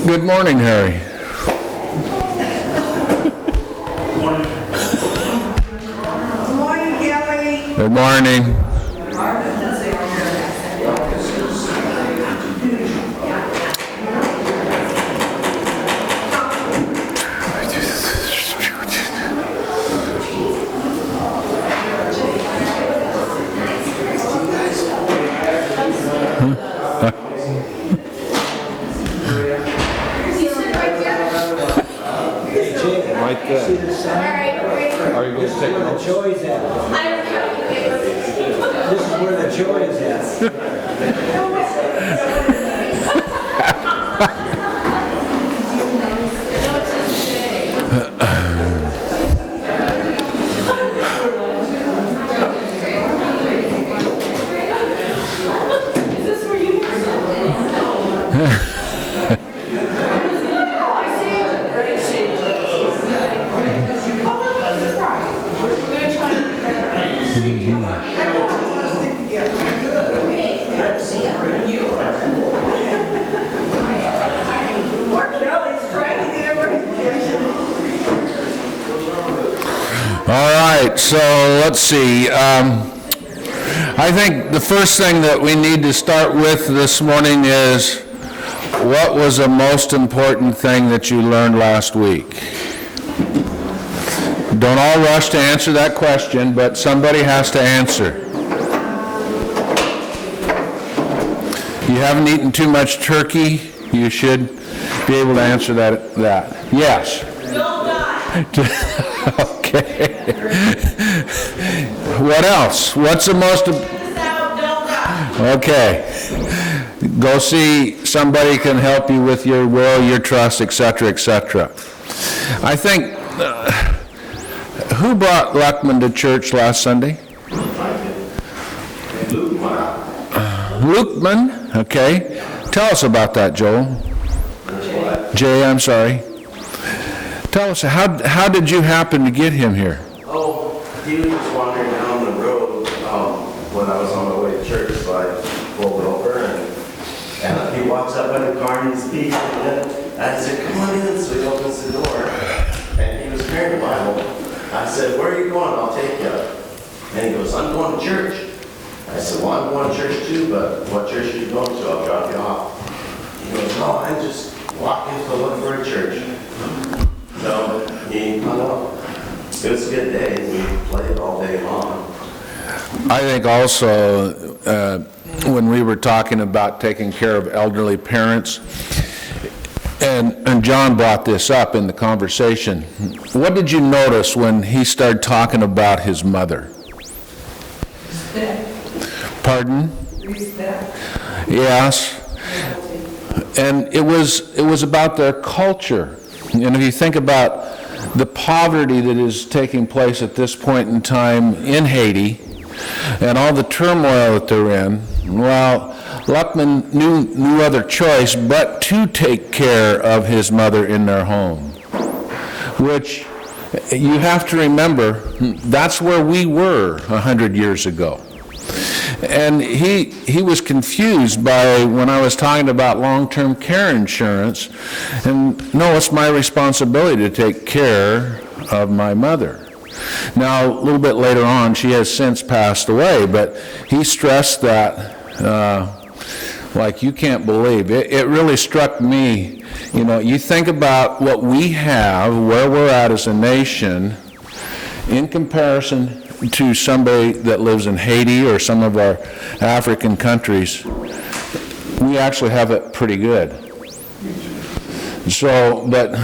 Good morning, Harry. Good morning, Kelly. Good morning. Right there. Are you going to take Where the joy's at. This is where the joy is at. All right, so let's see. I think the first thing that we need to start with this morning is, what was the most important thing that you learned last week? Don't all rush to answer that question, but somebody has to answer. You haven't eaten too much turkey, you should be able to answer that. Yes? Don't die. Okay. What else? What's the most... Don't die. Okay. Go see somebody can help you with your will, your trust, etc., etc. I think, who brought Luckman to church last Sunday? Lukeman. Okay. Tell us about that, Joel. Jay, I'm sorry. Tell us, how did you happen to get him here? Oh, he was just wandering down the road when I was on my way to church, so I pulled over and he walks up in the car and he speaks, and I said, "Come on in," so he opens the door, and he was carrying the Bible. I said, "Where are you going? I'll take you." And he goes, "I'm going to church." I said, "Well, I'm going to church too, but what church are you going to? I'll drop you off." He goes, "No, I'm just walking to look for a church." So he hung up. It was a good day. We played all day long. I think also, when we were talking about taking care of elderly parents, and John brought this up in the conversation, what did you notice when he started talking about his mother? Respect. Pardon? Respect. Yes. And it was about their culture. And if you think about the poverty that is taking place at this point in time in Haiti and all the turmoil that they're in, well, Luckman knew no other choice but to take care of his mother in their home, which you have to remember, that's where we were 100 years ago. And he was confused by when I was talking about long-term care insurance, and no, it's my responsibility to take care of my mother. Now, a little bit later on, she has since passed away, but he stressed that like you can't believe. It really struck me, you know, you think about what we have, where we're at as a nation, in comparison to somebody that lives in Haiti or some of our African countries, we actually have it pretty good. So, but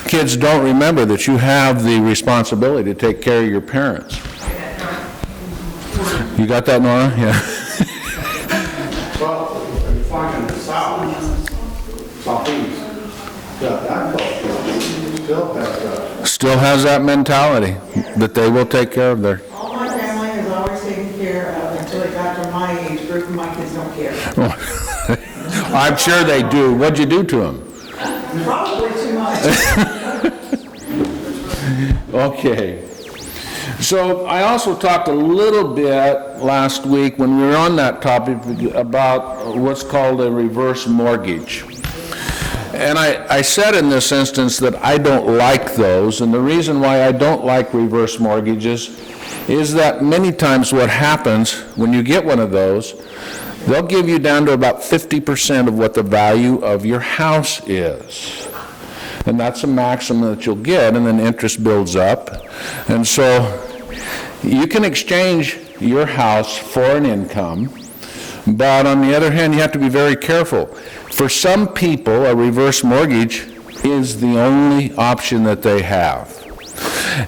kids don't remember that you have the responsibility to take care of your parents. You got that, Nora? Yeah. Well, you find in the southeast, that culture Still has that mentality that they will take care of their... All my family has always taken care of until it got to my age group, and my kids don't care. I'm sure they do. What'd you do to them? Probably too much. Okay. So I also talked a little bit last week when we were on that topic about what's called a reverse mortgage. And I said in this instance that I don't like those, and the reason why I don't like reverse mortgages is that many times what happens when you get one of those, they'll give you down to about 50% of what the value of your house is. And that's a maximum that you'll get, and then interest builds up. And so you can exchange your house for an income, but on the other hand, you have to be very careful. For some people, a reverse mortgage is the only option that they have.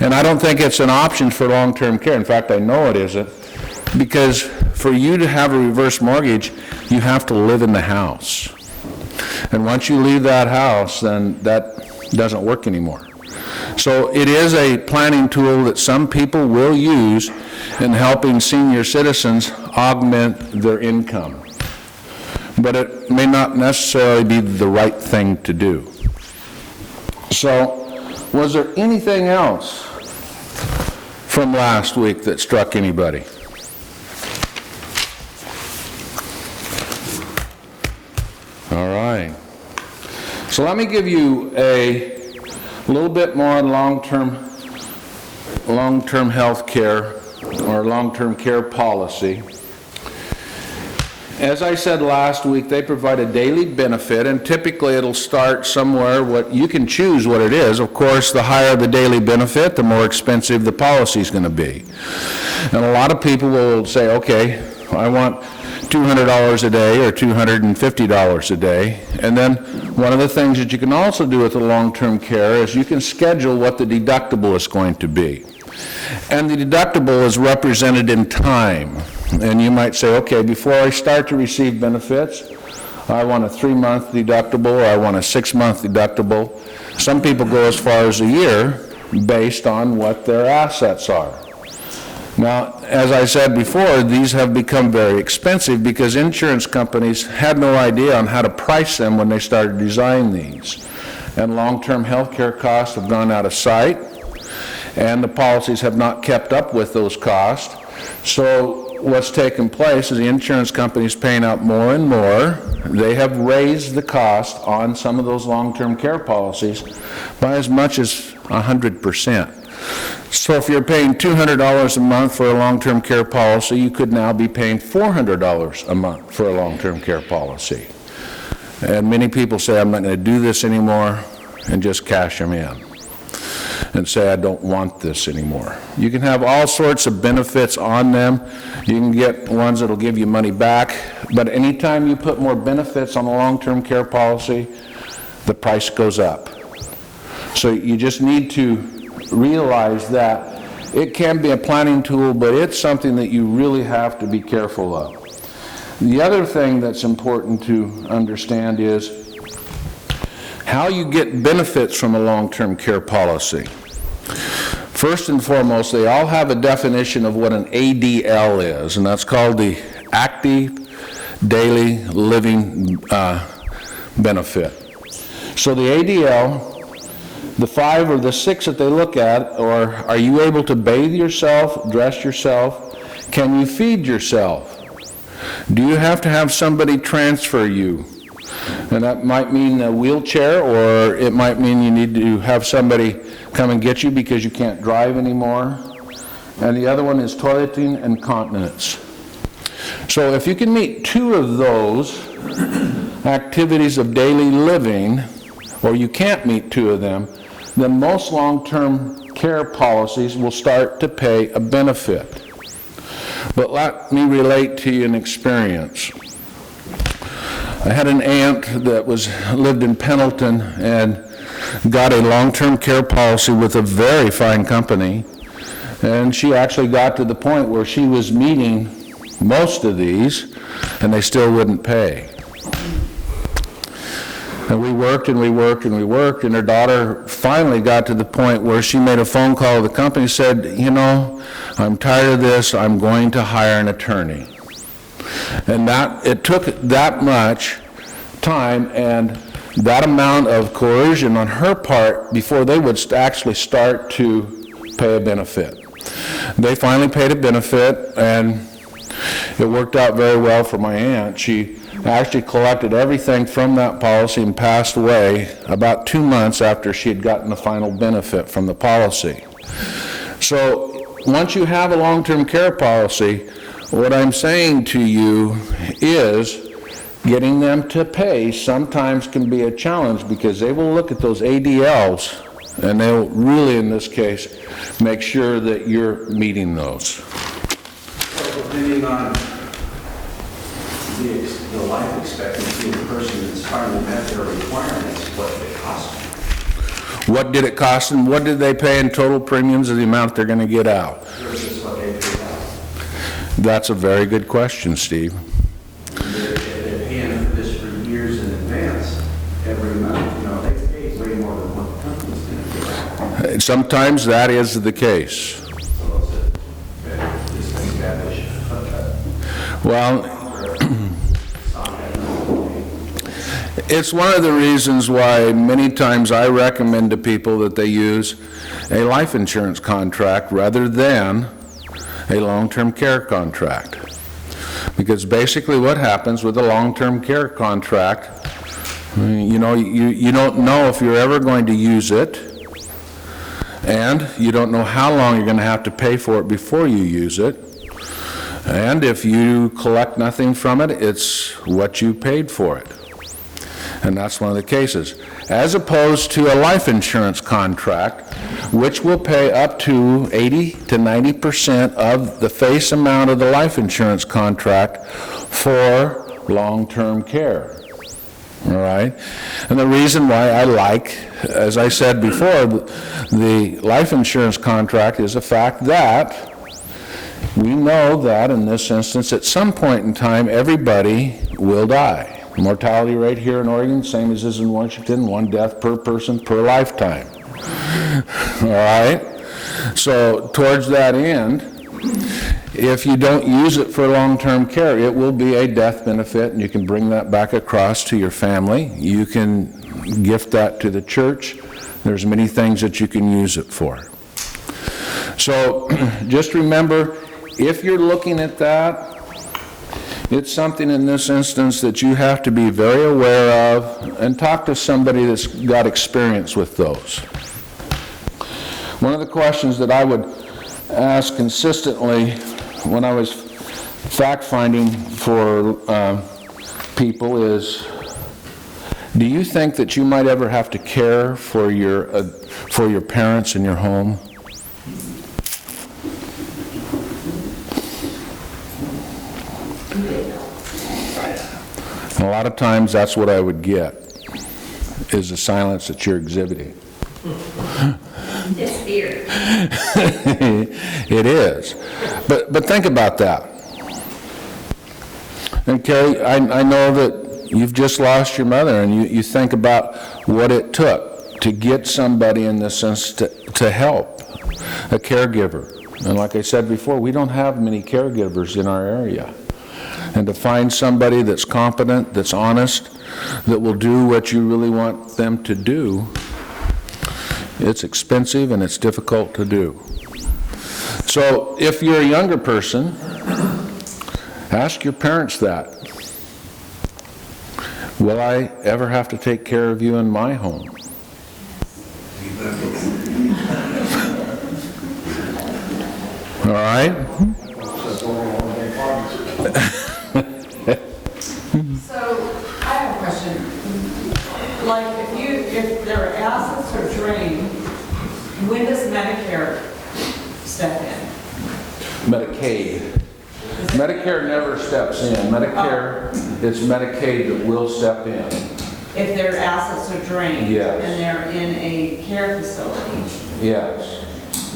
And I don't think it's an option for long-term care. In fact, I know it isn't, because for you to have a reverse mortgage, you have to live in the house. And once you leave that house, then that doesn't work anymore. So it is a planning tool that some people will use in helping senior citizens augment their income. But it may not necessarily be the right thing to do. So, was there anything else from last week that struck anybody? All right. So let me give you a little bit more on long-term health care or long-term care policy. As I said last week, they provide a daily benefit, and typically it'll start somewhere what you can choose what it is. Of course, the higher the daily benefit, the more expensive the policy is going to be. And a lot of people will say, okay, I want $200 a day or $250 a day. And then one of the things that you can also do with the long-term care is you can schedule what the deductible is going to be. And the deductible is represented in time. And you might say, okay, before I start to receive benefits, I want a 3-month deductible, or I want a 6-month deductible. Some people go as far as a year based on what their assets are. Now, as I said before, these have become very expensive because insurance companies had no idea on how to price them when they started designing these. And long-term health care costs have gone out of sight, and the policies have not kept up with those costs. So what's taken place is the insurance companies paying out more and more. They have raised the cost on some of those long-term care policies by as much as 100%. So if you're paying $200 a month for a long-term care policy, you could now be paying $400 a month for a long-term care policy. And many people say, I'm not going to do this anymore, and just cash them in and say, I don't want this anymore. You can have all sorts of benefits on them. You can get ones that will give you money back, but anytime you put more benefits on a long-term care policy, the price goes up. So you just need to realize that it can be a planning tool, but it's something that you really have to be careful of. The other thing that's important to understand is how you get benefits from a long-term care policy. First and foremost, they all have a definition of what an ADL is, and that's called the Active Daily Living Benefit. So the ADL, the 5 or the 6 that they look at are you able to bathe yourself, dress yourself? Can you feed yourself? Do you have to have somebody transfer you? And that might mean a wheelchair, or it might mean you need to have somebody come and get you because you can't drive anymore. And the other one is toileting and continence. So if you can meet 2 of those activities of daily living, or you can't meet 2 of them, then most long-term care policies will start to pay a benefit. But let me relate to you an experience. I had an aunt that lived in Pendleton and got a long-term care policy with a very fine company, and she actually got to the point where she was meeting most of these, and they still wouldn't pay. And we worked and we worked and we worked, and her daughter finally got to the point where she made a phone call to the company and said, you know, I'm tired of this, I'm going to hire an attorney. And it took that much time and that amount of coercion on her part before they would actually start to pay a benefit. They finally paid a benefit, and it worked out very well for my aunt. She actually collected everything from that policy and passed away about 2 months after she had gotten the final benefit from the policy. So once you have a long-term care policy, what I'm saying to you is getting them to pay sometimes can be a challenge, because they will look at those ADLs and they'll really, in this case, make sure that you're meeting those. So depending on the life expectancy of the person that's finally met their requirements, what did it cost them? What did it cost them? What did they pay in total premiums of the amount they're going to get out? Versus what they paid out. That's a very good question, Steve. They're paying for this for years in advance, every month, they pay way more than what the company's going to get out. Sometimes that is the case. So it's just established. Well, it's one of the reasons why many times I recommend to people that they use a life insurance contract rather than a long-term care contract. Because basically what happens with a long-term care contract, you don't know if you're ever going to use it, and you don't know how long you're going to have to pay for it before you use it. And if you collect nothing from it, it's what you paid for it. And that's one of the cases. As opposed to a life insurance contract, which will pay up to 80 to 90% of the face amount of the life insurance contract for long-term care. All right? And the reason why I like, as I said before, the life insurance contract is the fact that we know that in this instance, at some point in time, everybody will die. The mortality rate here in Oregon, same as is in Washington, 1 death per person per lifetime. All right? So towards that end, if you don't use it for long-term care, it will be a death benefit, and you can bring that back across to your family. You can gift that to the church. There's many things that you can use it for. So just remember, if you're looking at that, it's something in this instance that you have to be very aware of and talk to somebody that's got experience with those. One of the questions that I would ask consistently when I was fact-finding for people is, do you think that you might ever have to care for your parents in your home? And a lot of times that's what I would get, is the silence that you're exhibiting. It's fear. It is. But think about that. And Carrie, I know that you've just lost your mother, and you think about what it took to get somebody in this sense to help, a caregiver. And like I said before, we don't have many caregivers in our area. And to find somebody that's competent, that's honest, that will do what you really want them to do, it's expensive and it's difficult to do. So if you're a younger person, ask your parents that. Will I ever have to take care of you in my home? All right? So, I have a question. Like, if their assets are drained, when does Medicare step in? Medicaid. Medicare never steps in. Medicare, it's Medicaid that will step in. If their assets are drained? Yes. And they're in a care facility? Yes.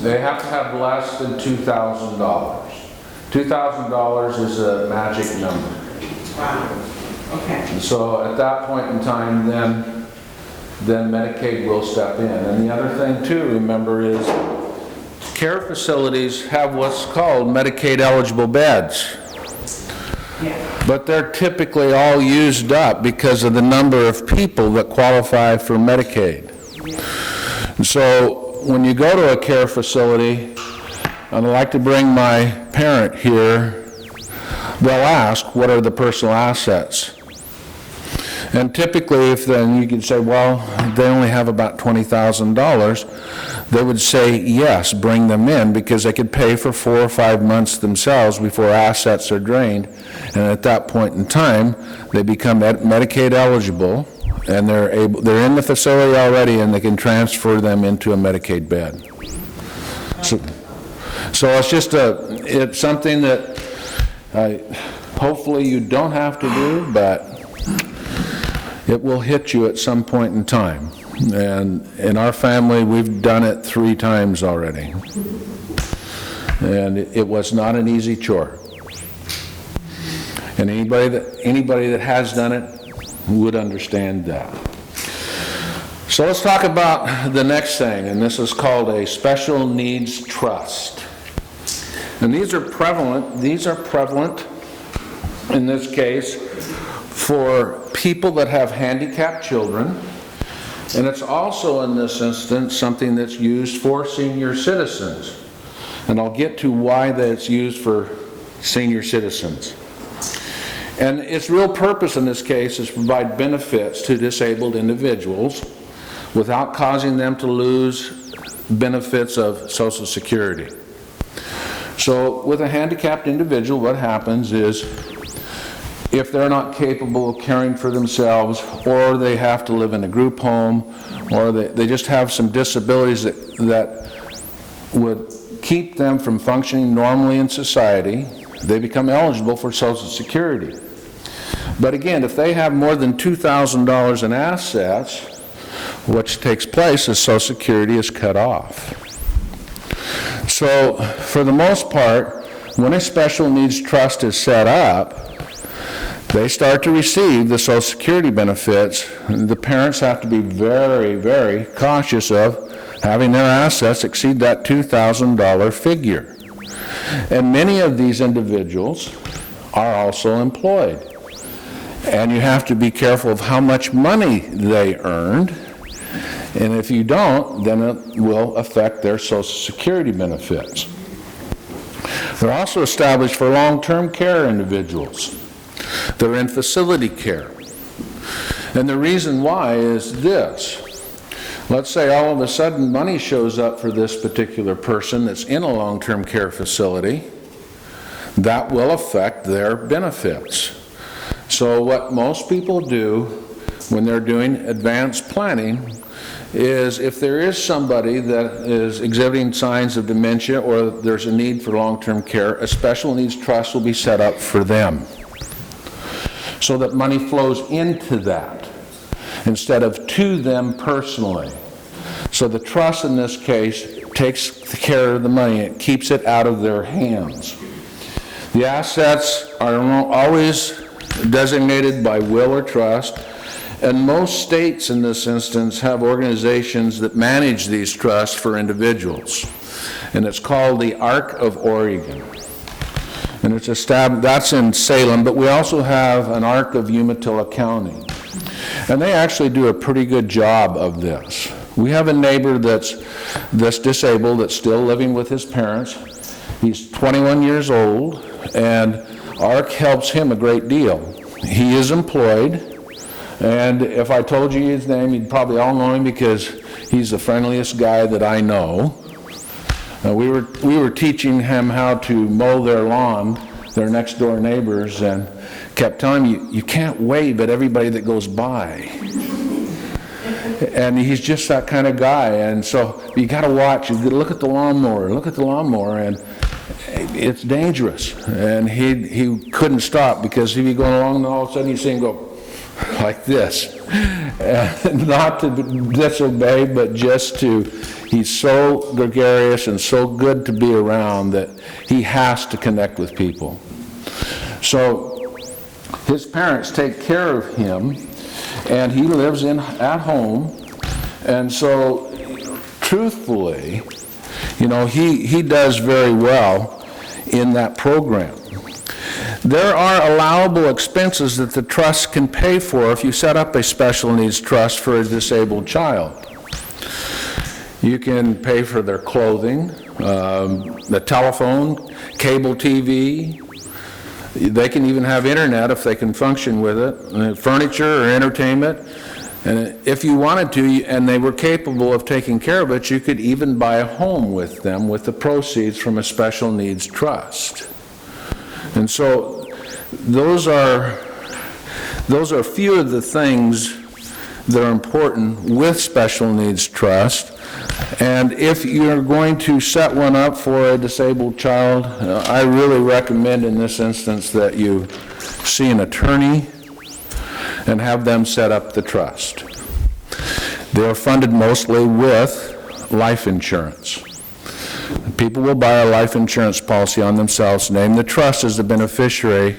They have to have less than $2,000. $2,000 is a magic number. Wow. Okay. So at that point in time, then Medicaid will step in. And the other thing too, remember, is care facilities have what's called Medicaid eligible beds. Yeah. But they're typically all used up because of the number of people that qualify for Medicaid. So when you go to a care facility, and I like to bring my parent here, they'll ask, what are the personal assets? And typically, if then you could say, well, they only have about $20,000, they would say, yes, bring them in, because they could pay for 4 or 5 months themselves before assets are drained. And at that point in time, they become Medicaid eligible, and they're in the facility already, and they can transfer them into a Medicaid bed. So it's just it's something that hopefully you don't have to do, but it will hit you at some point in time. And in our family, we've done it 3 times already. And it was not an easy chore. And anybody that has done it would understand that. So let's talk about the next thing, and this is called a special needs trust. And these are prevalent in this case for people that have handicapped children, and it's also in this instance something that's used for senior citizens. And I'll get to why that's used for senior citizens. And its real purpose in this case is to provide benefits to disabled individuals without causing them to lose benefits of Social Security. So with a handicapped individual, what happens is if they're not capable of caring for themselves, or they have to live in a group home, or they just have some disabilities that would keep them from functioning normally in society, they become eligible for Social Security. But again, if they have more than $2,000 in assets, what takes place is Social Security is cut off. So for the most part, when a special needs trust is set up, they start to receive the Social Security benefits. The parents have to be very, very cautious of having their assets exceed that $2,000 figure. And many of these individuals are also employed. And you have to be careful of how much money they earned. And if you don't, then it will affect their Social Security benefits. They're also established for long-term care individuals. They're in facility care. And the reason why is this. Let's say all of a sudden money shows up for this particular person that's in a long-term care facility. That will affect their benefits. So what most people do when they're doing advanced planning is if there is somebody that is exhibiting signs of dementia or there's a need for long-term care, a special needs trust will be set up for them so that money flows into that instead of to them personally. So the trust in this case takes care of the money. It keeps it out of their hands. The assets are always designated by will or trust, and most states in this instance have organizations that manage these trusts for individuals. And it's called the Arc of Oregon. And it's established, that's in Salem, but we also have an Arc of Umatilla County. And they actually do a pretty good job of this. We have a neighbor that's disabled, that's still living with his parents. He's 21 years old, and ARC helps him a great deal. He is employed, and if I told you his name, you'd probably all know him because he's the friendliest guy that I know. We were teaching him how to mow their lawn, their next door neighbors, and kept telling him, you can't wave at everybody that goes by. And he's just that kind of guy, and so you got to watch. You look at the lawnmower, and it's dangerous. And he couldn't stop because he'd be going along, and all of a sudden you see him go like this, and not to disobey, but just to. He's so gregarious and so good to be around that he has to connect with people. So his parents take care of him, and he lives at home, and so truthfully, he does very well in that program. There are allowable expenses that the trust can pay for if you set up a special needs trust for a disabled child. You can pay for their clothing, the telephone, cable TV. They can even have internet if they can function with it, furniture or entertainment. And if you wanted to, and they were capable of taking care of it, you could even buy a home with them with the proceeds from a special needs trust. And so those are a few of the things that are important with special needs trust. And if you're going to set one up for a disabled child, I really recommend in this instance that you see an attorney and have them set up the trust. They are funded mostly with life insurance. People will buy a life insurance policy on themselves, name the trust as the beneficiary,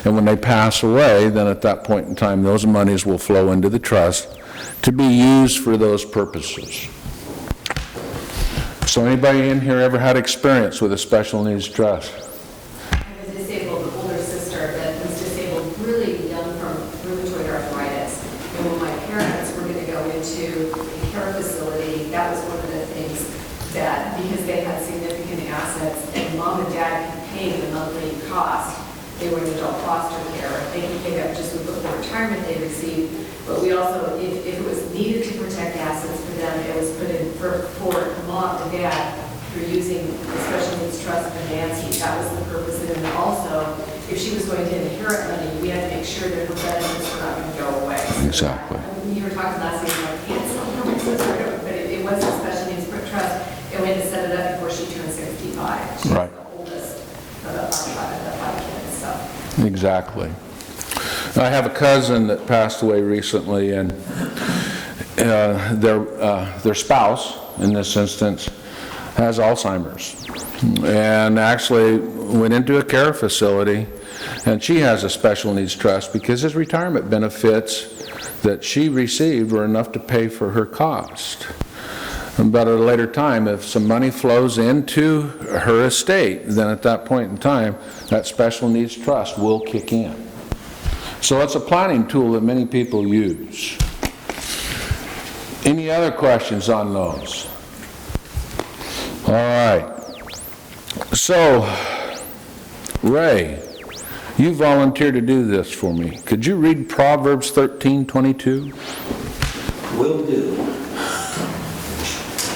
and when they pass away, then at that point in time, those monies will flow into the trust to be used for those purposes. So anybody in here ever had experience with a special needs trust? I have a disabled older sister that was disabled really young from rheumatoid arthritis. And when my parents were going to go into a care facility, that was one of the things that, because they had significant assets and mom and dad could pay the monthly cost, they were in adult foster care. They could pick up just with the retirement they received. But we also, if it was needed to protect assets for them, it was put in for mom and dad through using the special needs trust for Nancy. That was the purpose of it. And also, if she was going to inherit money, we had to make sure that her benefits were not going to go away. Exactly. You were talking last week about cancer, but it was a special needs trust, and we had to set it up before she turned 65. She's Right. the oldest of the five kids, so. Exactly. I have a cousin that passed away recently, and their spouse, in this instance, has Alzheimer's, and actually went into a care facility, and she has a special needs trust because his retirement benefits that she received were enough to pay for her cost. But at a later time, if some money flows into her estate, then at that point in time, that special needs trust will kick in. So it's a planning tool that many people use. Any other questions on those? All right. So, Ray, you volunteered to do this for me. Could you read Proverbs 13:22? Will do.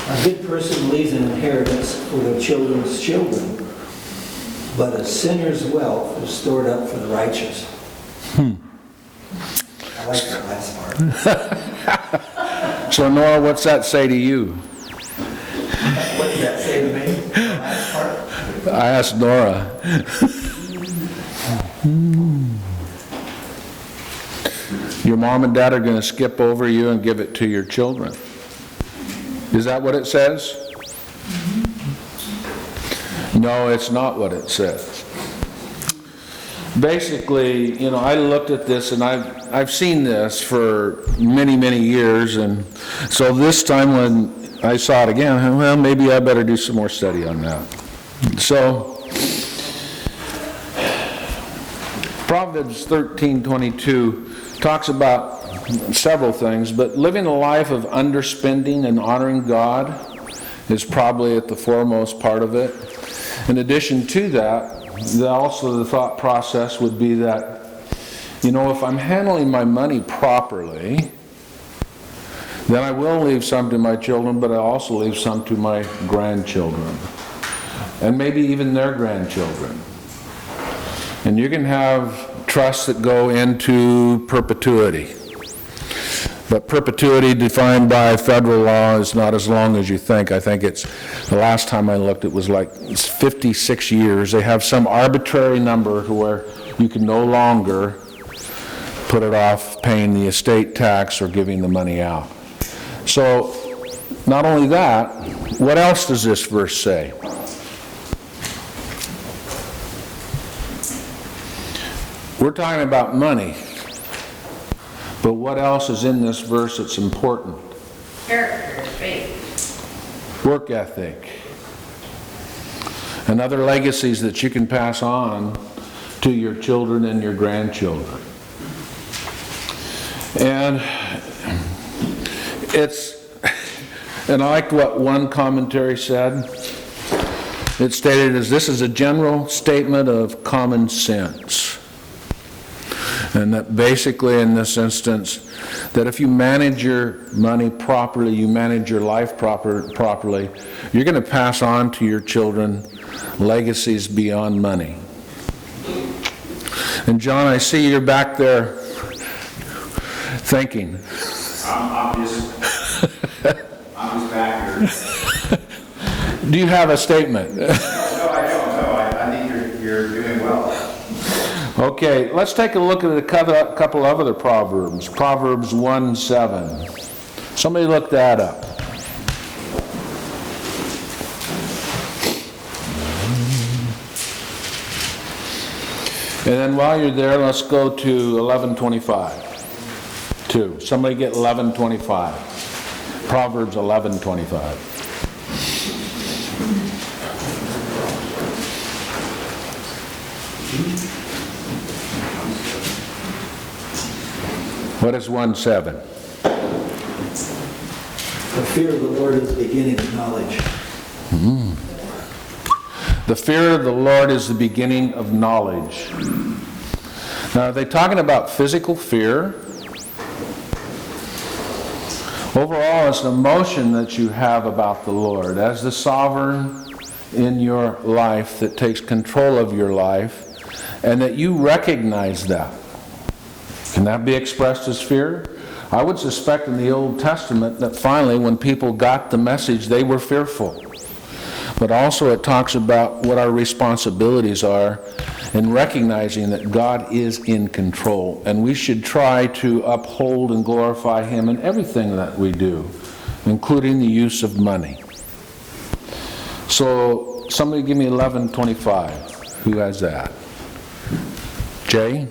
A good person leaves an inheritance for their children's children, but a sinner's wealth is stored up for the righteous. I like that last part. So, Nora, what's that say to you? What did that say to me? The last part? I asked Nora. Your mom and dad are going to skip over you and give it to your children. Is that what it says? No, it's not what it says. Basically, you know, I looked at this and I've seen this for many, many years, and so this time when I saw it again, well, maybe I better do some more study on that. So, Proverbs 13:22 talks about several things, but living a life of underspending and honoring God is probably at the foremost part of it. In addition to that, also the thought process would be that, you know, if I'm handling my money properly, then I will leave some to my children, but I also leave some to my grandchildren, and maybe even their grandchildren. And you can have trusts that go into perpetuity. But perpetuity defined by federal law is not as long as you think. I think it's, the last time I looked, it was like 56 years. They have some arbitrary number to where you can no longer put it off paying the estate tax or giving the money out. So, not only that, what else does this verse say? We're talking about money. But what else is in this verse that's important? Character, faith. Work ethic. And other legacies that you can pass on to your children and your grandchildren. And And I liked what one commentary said. It stated as, this is a general statement of common sense. And that basically in this instance, that if you manage your money properly, you manage your life properly, you're going to pass on to your children legacies beyond money. And John, I see you're back there thinking. I'm just back here. Do you have a statement? No, I don't. No, I think you're doing well. Okay, let's take a look at a couple of other proverbs. Proverbs 1:7. Somebody look that up. And then while you're there, let's go to 11:25. 2. Somebody get 11:25. Proverbs 11:25. What is 1:7? The fear of the Lord is the beginning of knowledge. The fear of the Lord is the beginning of knowledge. Now, are they talking about physical fear? Overall, it's an emotion that you have about the Lord as the sovereign in your life that takes control of your life, and that you recognize that. Can that be expressed as fear? I would suspect in the Old Testament that finally when people got the message, they were fearful. But also it talks about what our responsibilities are in recognizing that God is in control. And we should try to uphold and glorify Him in everything that we do, including the use of money. So somebody give me 11:25. Who has that? Jay?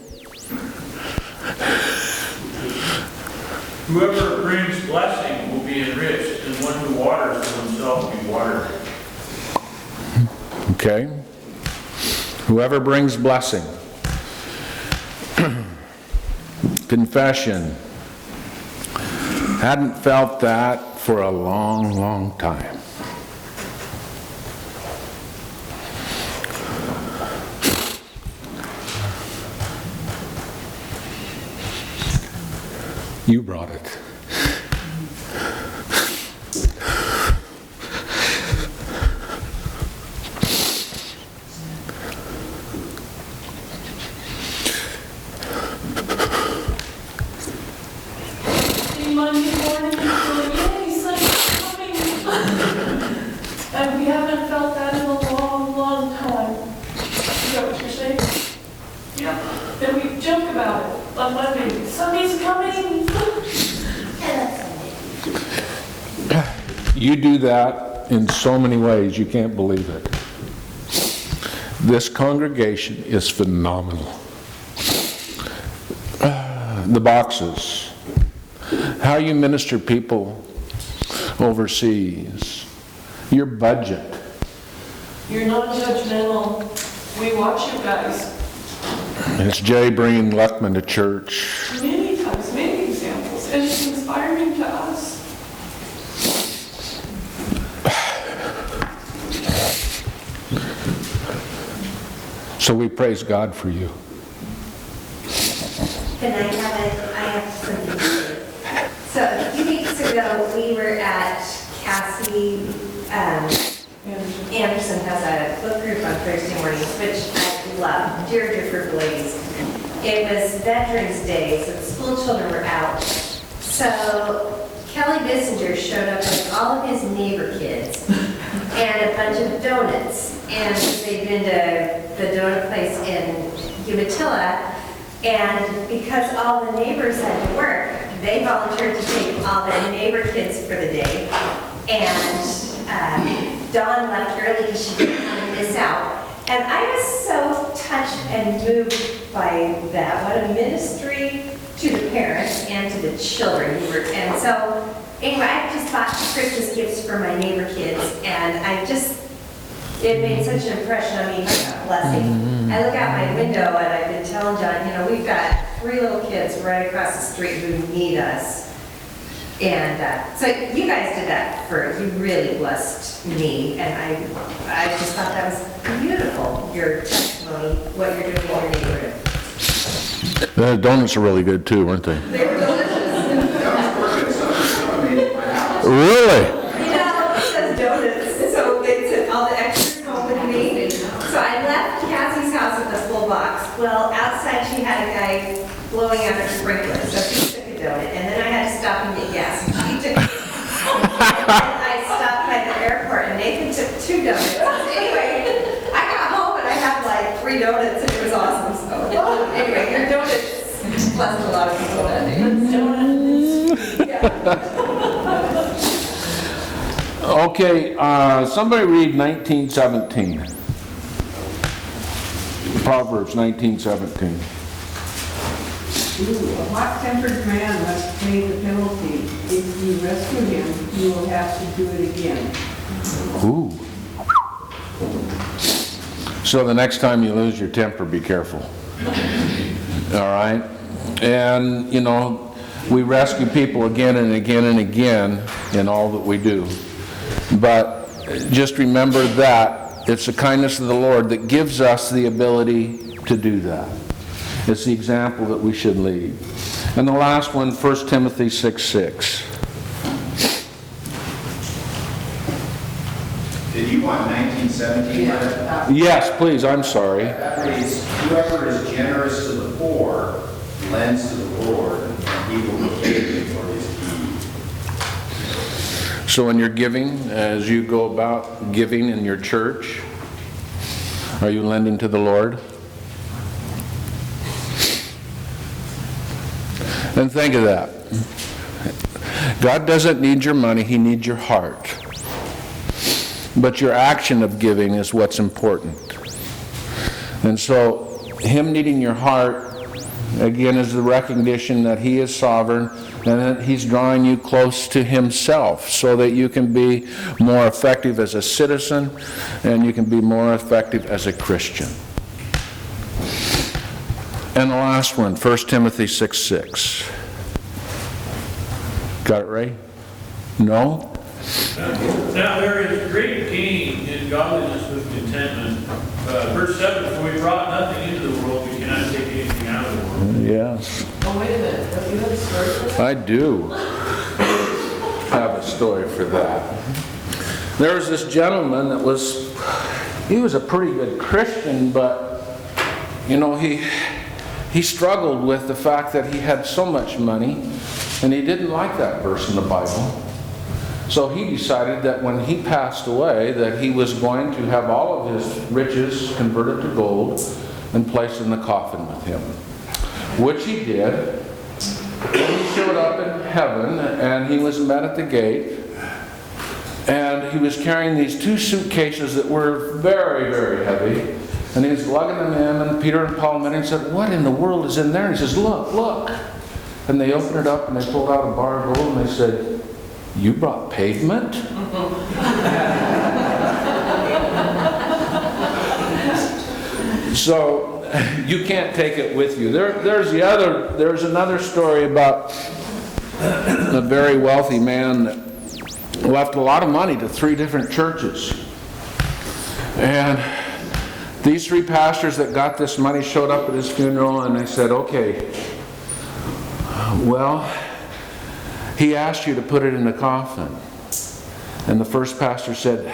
Whoever brings blessing will be enriched, and one who waters will himself be watered. Okay. Whoever brings blessing. Confession. Hadn't felt that for a long, long time. You brought it. Monday morning, yay, sun's coming. And we haven't felt that in a long, long time. Is that what you're saying? Yeah. Then we joke about it on Monday. Sunday's coming. You do that in so many ways, you can't believe it. This congregation is phenomenal. The boxes. How you minister people overseas. Your budget. You're non-judgmental. We watch you guys. It's Jay bringing Luckman to church. Many times, many examples. And it's inspiring to us. So we praise God for you. Can I have something to say. So a few weeks ago, we were at Cassie Anderson has a book group on Thursday mornings, which I love. Dear group of ladies. It was Veterans Day, so the school children were out. So Kelly Bissinger showed up with all of his neighbor kids and a bunch of donuts. And they'd been to the donut place in Umatilla. And because all the neighbors had to work, they volunteered to take all the neighbor kids for the day. And Dawn left early because she didn't want to miss out. And I was so touched and moved by that. What a ministry to the parents and to the children. And so, anyway, I just bought Christmas gifts for my neighbor kids. And it made such an impression on me, a blessing. I look out my window and I've been telling John, we've got 3 little kids right across the street who need us. And so you guys did that you really blessed me, and I just thought that was beautiful, your testimony, what you're doing in your neighborhood. The donuts are really good too, weren't they? They were delicious. Really? You know, it says donuts, so they took all the extras home with me. So I left Cassie's house with a full box. Well, outside she had a guy blowing out her sprinkler, so she took a donut, and then I had to stop and get gas, and she took and I stopped by the airport, and Nathan took 2 donuts. Anyway, I got home and I had like 3 donuts, and it was awesome. So anyway, your donuts blessed a lot of people that day. Yeah. Okay, somebody read 19:17. Proverbs 19:17. A hot-tempered man must pay the penalty. If you rescue him, you will have to do it again. Ooh. So the next time you lose your temper, be careful. All right? And, you know, we rescue people again and again and again in all that we do. But just remember that it's the kindness of the Lord that gives us the ability to do that. It's the example that we should lead. And the last one, 1 Timothy 6:6. Did you want 1917? Yes, please, I'm sorry. That reads, whoever is generous to the poor lends to the Lord, and he will repay him for his deed. So when you're giving, as you go about giving in your church, are you lending to the Lord? And think of that. God doesn't need your money, He needs your heart. But your action of giving is what's important. And so, Him needing your heart, again, is the recognition that He is sovereign and that He's drawing you close to Himself so that you can be more effective as a citizen and you can be more effective as a Christian. And the last one, 1 Timothy 6:6. Got it right? No? Now there is great gain in godliness with contentment. Verse 7, for we brought nothing into the world, we cannot take anything out of the world. Yes. Oh, wait a minute, don't you have a story for that? I do have a story for that. There was this gentleman that he was a pretty good Christian, but, you know, he struggled with the fact that he had so much money, and he didn't like that verse in the Bible. So he decided that when he passed away, that he was going to have all of his riches converted to gold and placed in the coffin with him, which he did. And he showed up in heaven, and he was met at the gate, and he was carrying these 2 suitcases that were very, very heavy, and he was lugging them in, and Peter and Paul met him and said, what in the world is in there? And he says, look, look. And they opened it up, and they pulled out a bar of gold, and they said, you brought pavement? So you can't take it with you. There's another story about a very wealthy man that left a lot of money to 3 different churches. And these 3 pastors that got this money showed up at his funeral, and they said, okay, well, he asked you to put it in the coffin. And the first pastor said,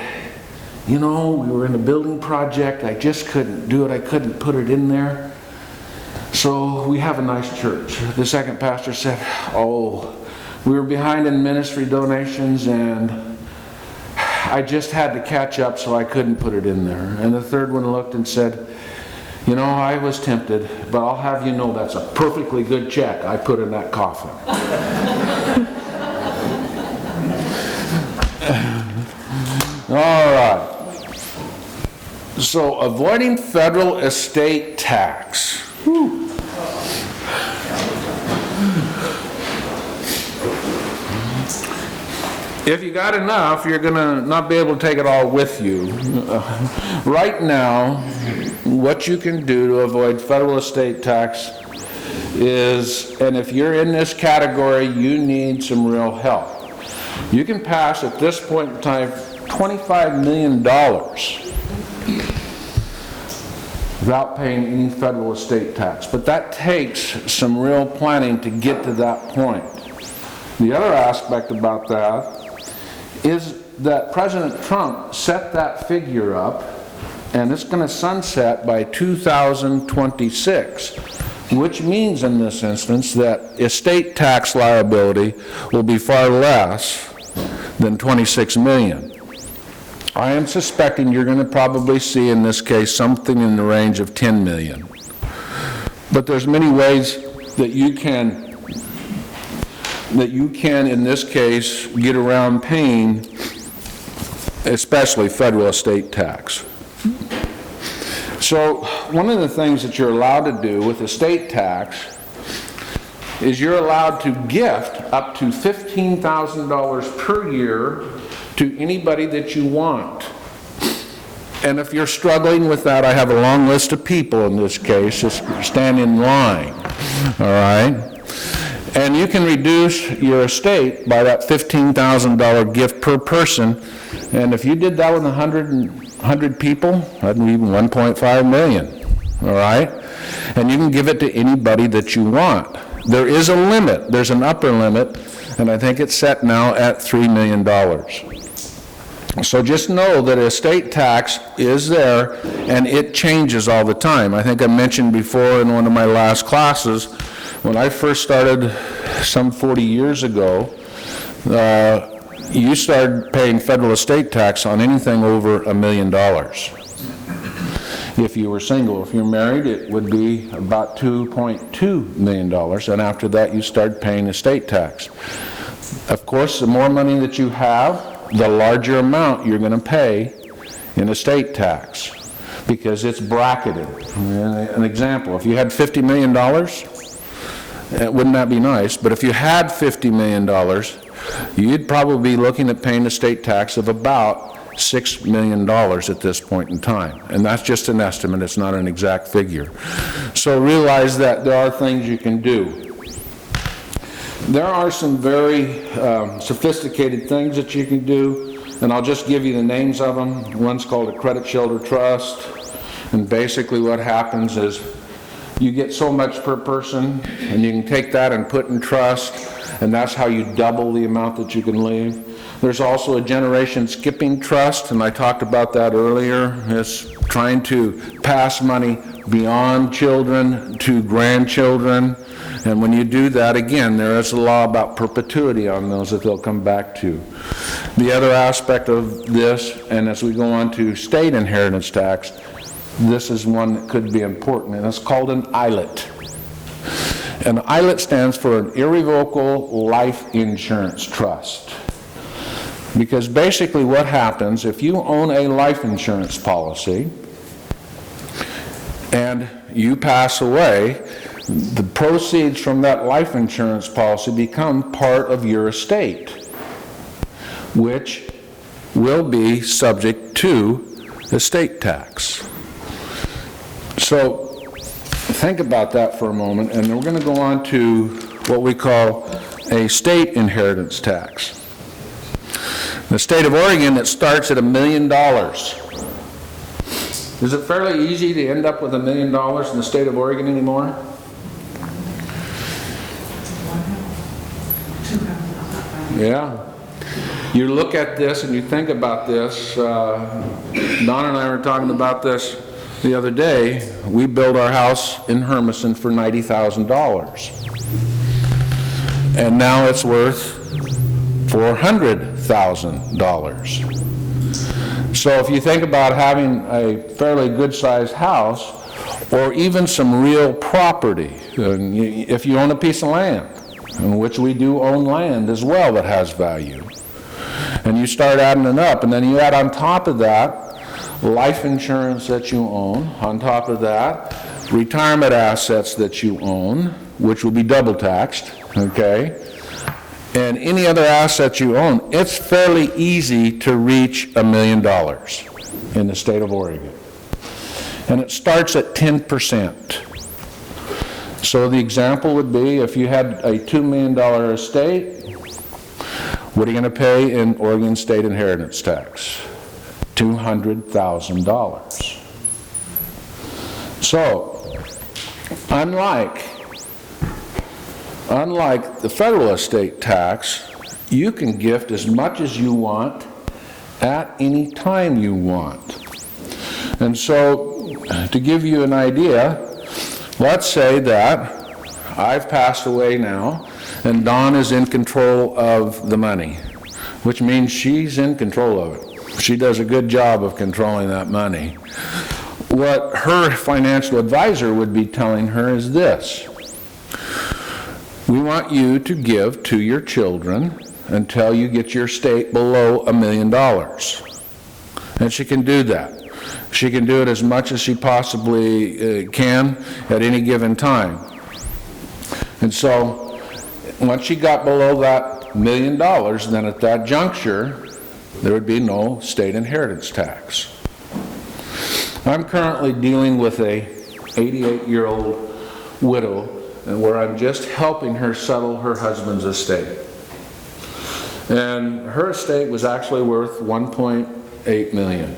you know, we were in a building project. I just couldn't do it. I couldn't put it in there. So we have a nice church. The second pastor said, oh, we were behind in ministry donations and I just had to catch up, so I couldn't put it in there. And the third one looked and said, you know, I was tempted, but I'll have you know that's a perfectly good check I put in that coffin. All right. So, avoiding federal estate tax. Whew. If you got enough, you're going to not be able to take it all with you. Right now, what you can do to avoid federal estate tax is, and if you're in this category, you need some real help. You can pass at this point in time $25 million without paying any federal estate tax. But that takes some real planning to get to that point. The other aspect about that is that President Trump set that figure up, and it's going to sunset by 2026, which means in this instance that estate tax liability will be far less than $26 million. I am suspecting you're going to probably see in this case something in the range of $10 million. But there's many ways that you can in this case get around paying, especially federal estate tax. So one of the things that you're allowed to do with estate tax is you're allowed to gift up to $15,000 per year to anybody that you want. And if you're struggling with that, I have a long list of people in this case. Just stand in line, all right? And you can reduce your estate by that $15,000 gift per person. And if you did that with 100 people, that'd be 1.5 million, all right? And you can give it to anybody that you want. There is a limit. There's an upper limit, and I think it's set now at $3 million. So just know that estate tax is there, and it changes all the time. I think I mentioned before in one of my last classes, when I first started some 40 years ago, you started paying federal estate tax on anything over $1 million. If you were single. If you're married, it would be about $2.2 million, and after that you start paying estate tax. Of course, the more money that you have, the larger amount you're going to pay in estate tax, because it's bracketed. An example, if you had $50 million, wouldn't that be nice? But if you had $50 million, you'd probably be looking at paying estate tax of about $6 million at this point in time. And that's just an estimate, it's not an exact figure. So realize that there are things you can do. There are some very sophisticated things that you can do, and I'll just give you the names of them. One's called a credit shelter trust, and basically what happens is you get so much per person, and you can take that and put in trust, and that's how you double the amount that you can leave. There's also a generation skipping trust, and I talked about that earlier. It's trying to pass money beyond children to grandchildren. And when you do that, again, there is a law about perpetuity on those that they'll come back to. The other aspect of this, and as we go on to state inheritance tax, this is one that could be important, and it's called an ILIT. An ILIT stands for an irrevocable life insurance trust. Because basically what happens, if you own a life insurance policy and you pass away, the proceeds from that life insurance policy become part of your estate, which will be subject to estate tax. So think about that for a moment, and we're going to go on to what we call a state inheritance tax. In the state of Oregon, it starts at $1 million. Is it fairly easy to end up with $1 million in the state of Oregon anymore? Yeah. You look at this and you think about this. Don and I were talking about this the other day. We built our house in Hermiston for $90,000. And now it's worth $400,000. So if you think about having a fairly good-sized house, or even some real property, if you own a piece of land, in which we do own land as well that has value, and you start adding it up, and then you add on top of that life insurance that you own, on top of that retirement assets that you own, which will be double taxed, okay, and any other assets you own, it's fairly easy to reach $1 million in the state of Oregon. And it starts at 10%. So the example would be, if you had a $2 million estate, what are you going to pay in Oregon state inheritance tax? $200,000. So, unlike the federal estate tax, you can gift as much as you want at any time you want. And so, to give you an idea, let's say that I've passed away now, and Dawn is in control of the money, which means she's in control of it. She does a good job of controlling that money. What her financial advisor would be telling her is this: we want you to give to your children until you get your estate below $1 million. And she can do that. She can do it as much as she possibly can at any given time. And so, once she got below that $1 million, then at that juncture, there would be no state inheritance tax. I'm currently dealing with a 88-year-old widow, where I'm just helping her settle her husband's estate. And her estate was actually worth $1.8 million.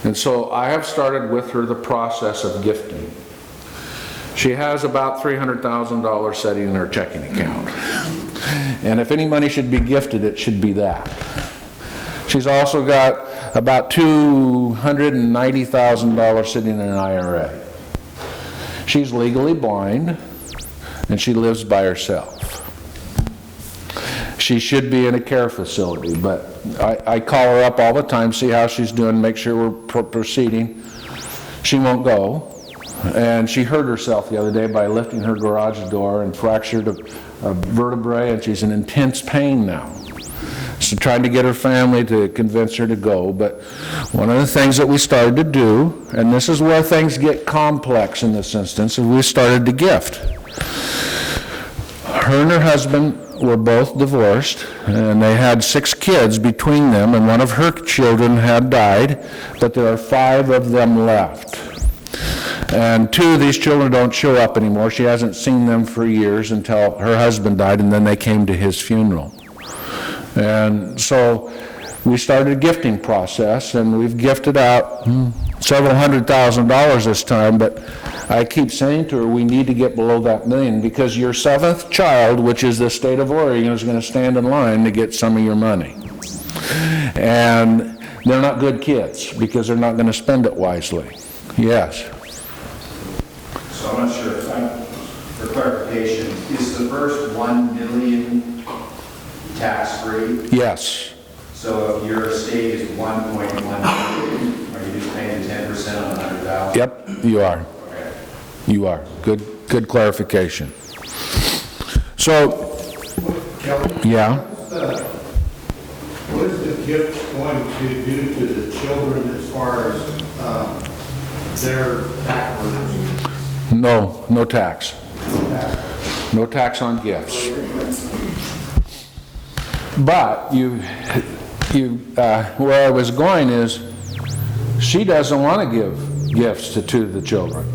And so I have started with her the process of gifting. She has about $300,000 sitting in her checking account. And if any money should be gifted, it should be that. She's also got about $290,000 sitting in an IRA. She's legally blind, and she lives by herself. She should be in a care facility, but I call her up all the time, see how she's doing, make sure we're proceeding. She won't go. And she hurt herself the other day by lifting her garage door and fractured a vertebrae, and she's in intense pain now. So trying to get her family to convince her to go. But one of the things that we started to do, and this is where things get complex in this instance, is we started to gift. Her and her husband were both divorced, and they had 6 kids between them, and one of her children had died, but there are 5 of them left. And 2 of these children don't show up anymore. She hasn't seen them for years until her husband died, and then they came to his funeral. And so we started a gifting process, and we've gifted out several $100,000 this time, but I keep saying to her, we need to get below that $1 million, because your 7th child, which is the state of Oregon, is going to stand in line to get some of your money. And they're not good kids, because they're not going to spend it wisely. Yes? So I'm not sure, for clarification, is the first 1 million tax-free? Yes. So if your estate is 1.1 million, are you just paying 10% on 100,000? Yep, you are. Okay. You are. Good clarification. So, Kelly, yeah. what is the gift going to do to the children as far as their tax burdens? No tax. No tax on gifts. But where I was going is, she doesn't want to give gifts to 2 of the children,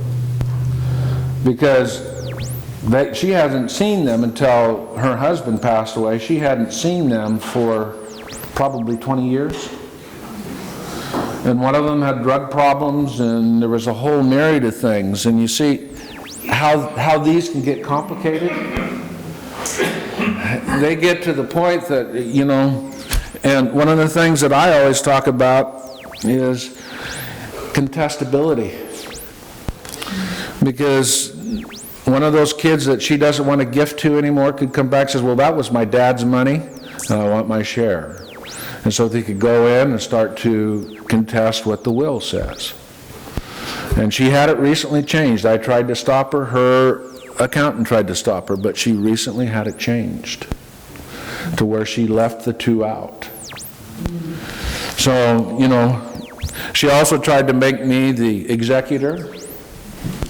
because she hasn't seen them until her husband passed away. She hadn't seen them for probably 20 years. And one of them had drug problems, and there was a whole myriad of things. And you see how these can get complicated. They get to the point that, and one of the things that I always talk about is contestability. Because one of those kids that she doesn't want to gift to anymore could come back and says, well, that was my dad's money, and I want my share. And so they could go in and start to contest what the will says. And she had it recently changed. I tried to stop her. Her accountant tried to stop her, but she recently had it changed to where she left the 2 out. So, she also tried to make me the executor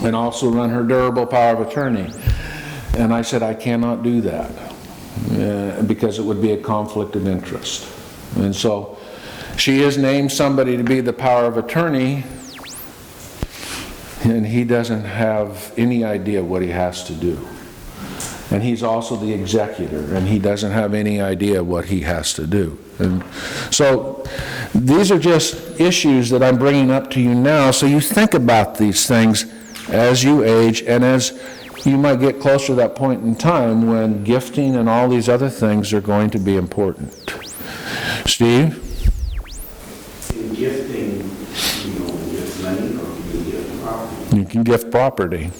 and also run her durable power of attorney. And I said, I cannot do that because it would be a conflict of interest. And so she has named somebody to be the power of attorney, and he doesn't have any idea what he has to do. And he's also the executor, and he doesn't have any idea what he has to do. And so these are just issues that I'm bringing up to you now, so you think about these things as you age and as you might get closer to that point in time when gifting and all these other things are going to be important. Steve? In gifting, you know, gift money or you gift property? You can gift property.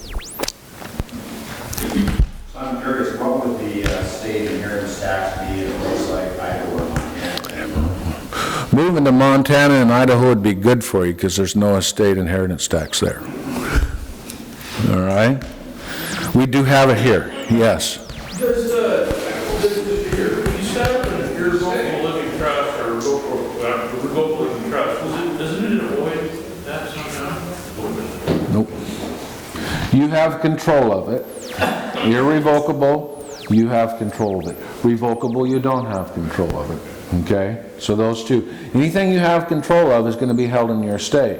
So I'm curious, what would the state inheritance tax be if it was like Idaho or Montana? Moving to Montana and Idaho would be good for you because there's no estate inheritance tax there. All right? We do have it here, yes. Does you set up an irrevocable living trust or revocable living trust, doesn't it avoid that somehow? Nope. You have control of it. Irrevocable, you have control of it. Revocable, you don't have control of it. Okay? So those two. Anything you have control of is going to be held in your estate.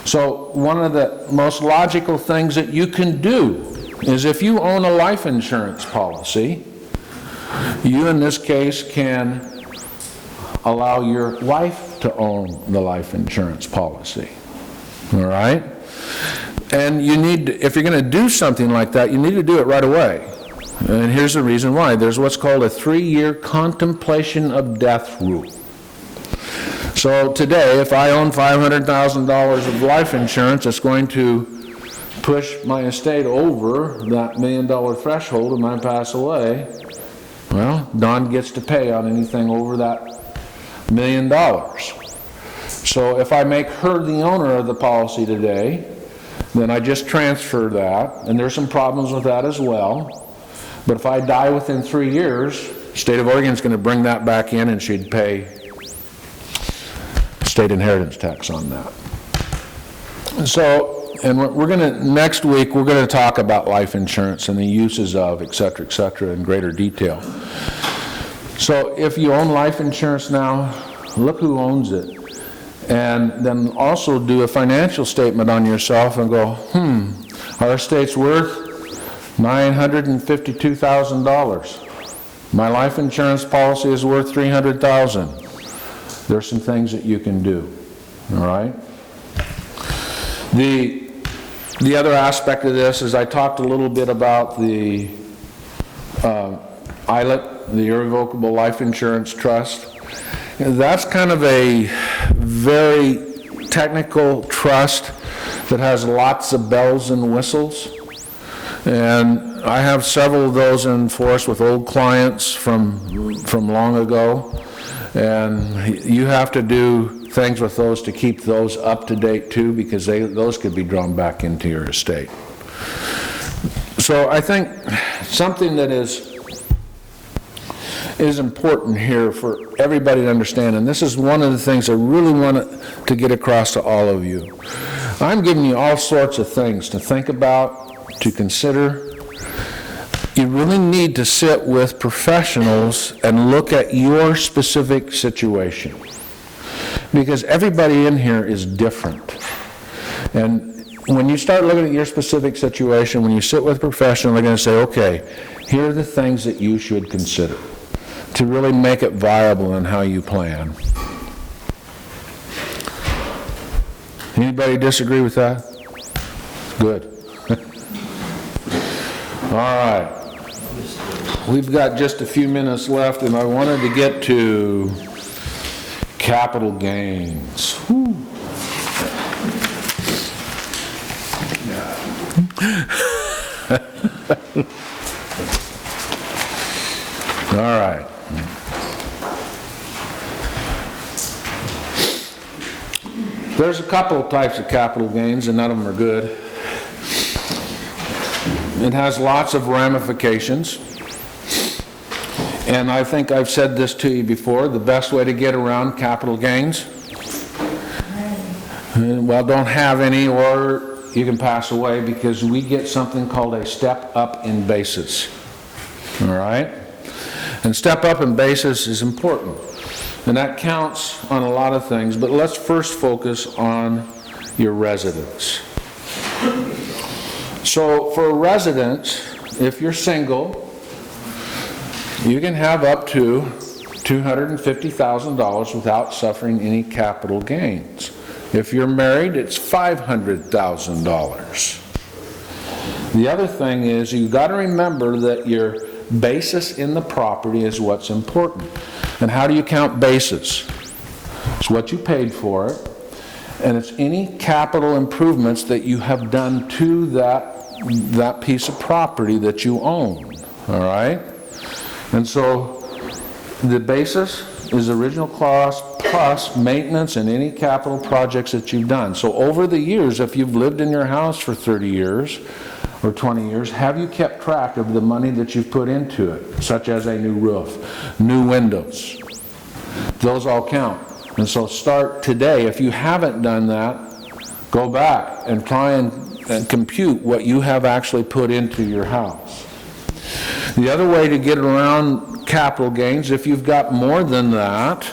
So one of the most logical things that you can do is if you own a life insurance policy, you in this case can allow your wife to own the life insurance policy. All right? And you need to, if you're going to do something like that, you need to do it right away. And here's the reason why. There's what's called a 3-year contemplation of death rule. So today, if I own $500,000 of life insurance, it's going to push my estate over that $1 million threshold and I pass away. Well, Don gets to pay on anything over that $1 million. So if I make her the owner of the policy today, then I just transfer that, and there's some problems with that as well. But if I die within 3 years, state of Oregon's going to bring that back in and she'd pay state inheritance tax on that. So, and we're going to, next week, we're going to talk about life insurance and the uses of, et cetera, in greater detail. So if you own life insurance now, look who owns it. And then also do a financial statement on yourself and go, our estate's worth $952,000. My life insurance policy is worth $300,000. There's some things that you can do, all right? The other aspect of this is I talked a little bit about the ILIT, the Irrevocable Life Insurance Trust. That's kind of a very technical trust that has lots of bells and whistles. And I have several of those in force with old clients from long ago. And you have to do things with those to keep those up to date too, because those could be drawn back into your estate. So I think something that is important here for everybody to understand, and this is one of the things I really want to get across to all of you. I'm giving you all sorts of things to think about, to consider. You really need to sit with professionals and look at your specific situation, because everybody in here is different. And when you start looking at your specific situation, when you sit with a professional, they're going to say, okay, here are the things that you should consider to really make it viable in how you plan. Anybody disagree with that? Good. All right. We've got just a few minutes left, and I wanted to get to capital gains. Whew. All right. There's a couple of types of capital gains, and none of them are good. It has lots of ramifications. And I think I've said this to you before, the best way to get around capital gains, well, don't have any, or you can pass away, because we get something called a step up in basis. All right? And step up in basis is important. And that counts on a lot of things, but let's first focus on your residence. So for residents, if you're single, you can have up to $250,000 without suffering any capital gains. If you're married, it's $500,000. The other thing is, you've got to remember that your basis in the property is what's important. And how do you count basis? It's what you paid for it, and it's any capital improvements that you have done to that piece of property that you own, all right? And so the basis is original cost plus maintenance and any capital projects that you've done. So over the years, if you've lived in your house for 30 years or 20 years, have you kept track of the money that you've put into it, such as a new roof, new windows? Those all count. And so start today. If you haven't done that, go back and try and compute what you have actually put into your house. The other way to get around capital gains, if you've got more than that,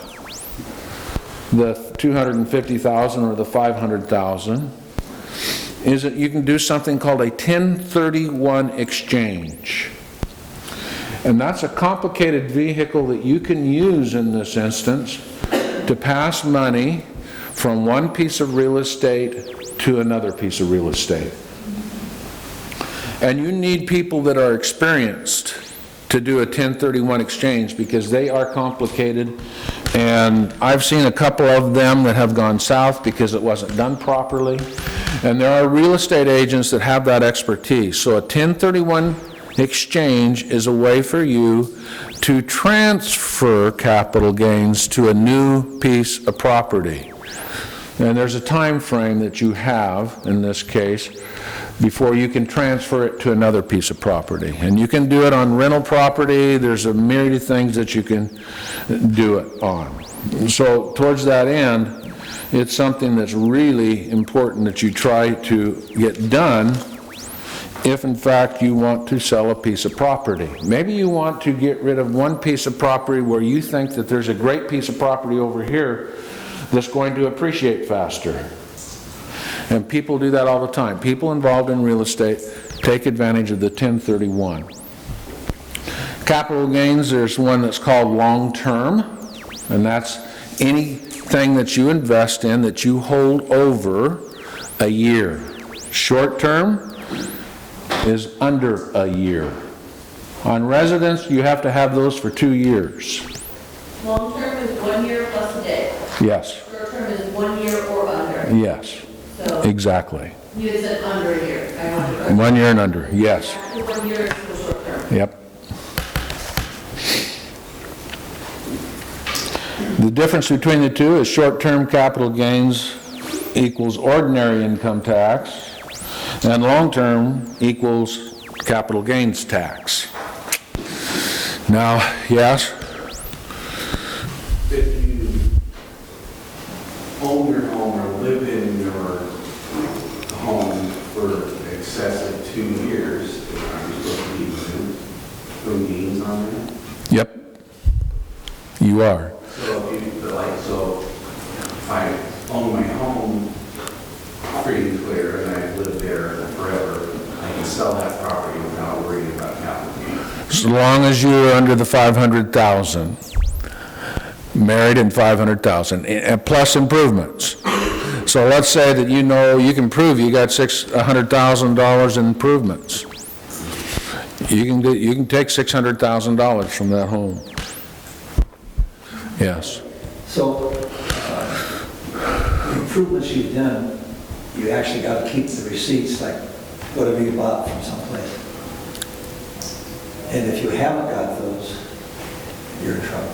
the $250,000 or the $500,000, is that you can do something called a 1031 exchange. And that's a complicated vehicle that you can use in this instance to pass money from one piece of real estate to another piece of real estate. And you need people that are experienced to do a 1031 exchange because they are complicated, and I've seen a couple of them that have gone south because it wasn't done properly, and there are real estate agents that have that expertise. So a 1031 exchange is a way for you to transfer capital gains to a new piece of property. And there's a time frame that you have, in this case, before you can transfer it to another piece of property. And you can do it on rental property. There's a myriad of things that you can do it on. So towards that end, it's something that's really important that you try to get done if in fact you want to sell a piece of property. Maybe you want to get rid of one piece of property where you think that there's a great piece of property over here that's going to appreciate faster. And people do that all the time. People involved in real estate take advantage of the 1031. Capital gains, there's one that's called long-term, and that's anything that you invest in that you hold over a year. Short-term is under a year. On residents, you have to have those for 2 years. Long-term is 1 year plus a day. Yes. Short-term is 1 year or under. Yes. So Exactly. you had said under a year. I wanted to 1 year and under, yes. After 1 year, it's still short-term. Yep. The difference between the two is short-term capital gains equals ordinary income tax, and long-term equals capital gains tax. Now, yes? If you own your home or live in your home for excessive 2 years, are you supposed to be doing gains on that? Yep. You are. So if if I own my home free and clear and I've lived there forever, I can sell that property without worrying about capital gains. As long as you're under the 500,000, married and 500,000, and plus improvements. So let's say that you can prove you got $100,000 in improvements. You can take $600,000 from that home. Yes. So, the improvements you've done, you actually got to keep the receipts, like whatever you bought from someplace. And if you haven't got those, you're in trouble.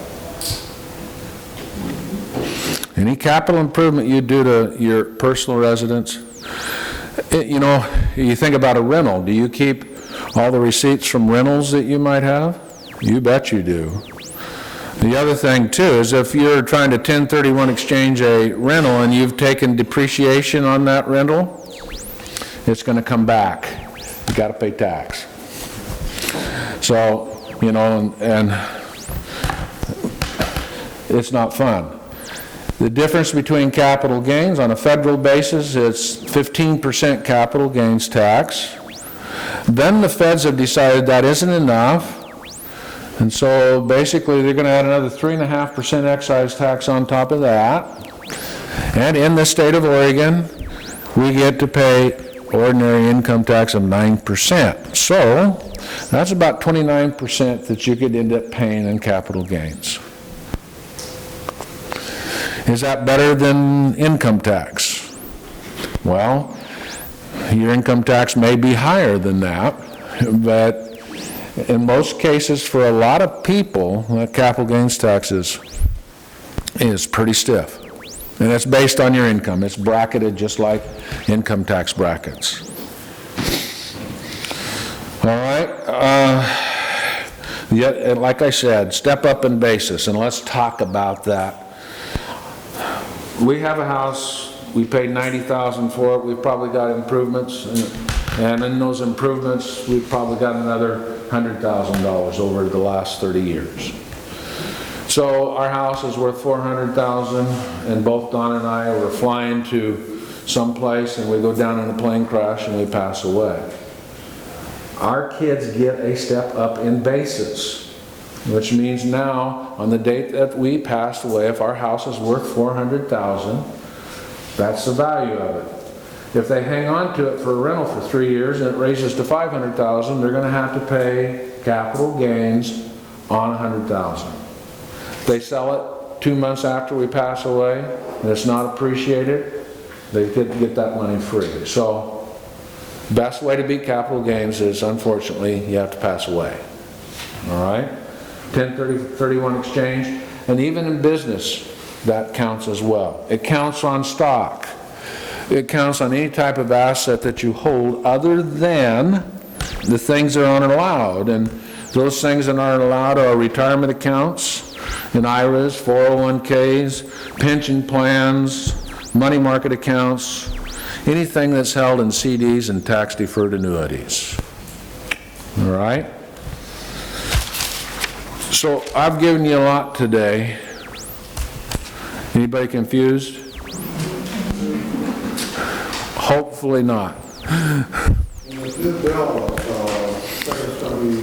Any capital improvement you do to your personal residence, you think about a rental. Do you keep all the receipts from rentals that you might have? You bet you do. The other thing too is if you're trying to 1031 exchange a rental and you've taken depreciation on that rental, it's going to come back. You got to pay tax. So, and it's not fun. The difference between capital gains on a federal basis is 15% capital gains tax. Then the feds have decided that isn't enough, and so basically they're going to add another 3.5% excise tax on top of that. And in the state of Oregon, we get to pay ordinary income tax of 9%. So that's about 29% that you could end up paying in capital gains. Is that better than income tax? Well, your income tax may be higher than that, but in most cases, for a lot of people, that capital gains tax is pretty stiff. And it's based on your income. It's bracketed just like income tax brackets. All right. Yet, like I said, step up in basis, and let's talk about that. We have a house, we paid $90,000 for it, we've probably got improvements, and in those improvements, we've probably got another $100,000 over the last 30 years. So our house is worth $400,000, and both Don and I were flying to someplace, and we go down in a plane crash and we pass away. Our kids get a step up in basis, which means now, on the date that we passed away, if our house is worth $400,000, that's the value of it. If they hang on to it for a rental for 3 years and it raises to $500,000, they're going to have to pay capital gains on $100,000. If they sell it 2 months after we pass away and it's not appreciated, they get that money free. So, best way to beat capital gains is, unfortunately, you have to pass away. All right? 1031 exchange, and even in business, that counts as well. It counts on stock. It counts on any type of asset that you hold other than the things that aren't allowed. And those things that aren't allowed are retirement accounts, and IRAs, 401ks, pension plans, money market accounts, anything that's held in CDs and tax-deferred annuities. All right? So I've given you a lot today. Anybody confused? Hopefully not. And the new bill, that is going to be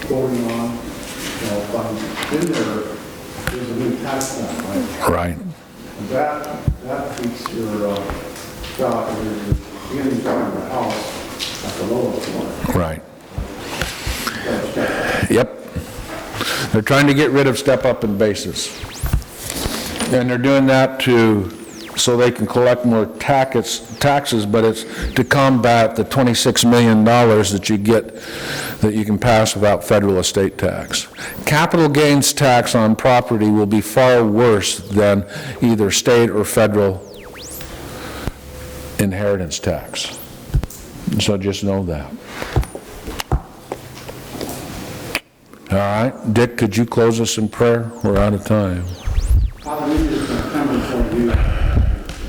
voting on, in there is a new tax plan, right? Right. And that keeps your stock, your beginning time of the house at the lowest one. Right. Yep. They're trying to get rid of step up in basis. And they're doing that so they can collect more taxes, but it's to combat the $26 million that you get that you can pass without federal estate tax. Capital gains tax on property will be far worse than either state or federal inheritance tax. So just know that. All right, Dick, could you close us in prayer? We're out of time. Hallelujah is going to come before you.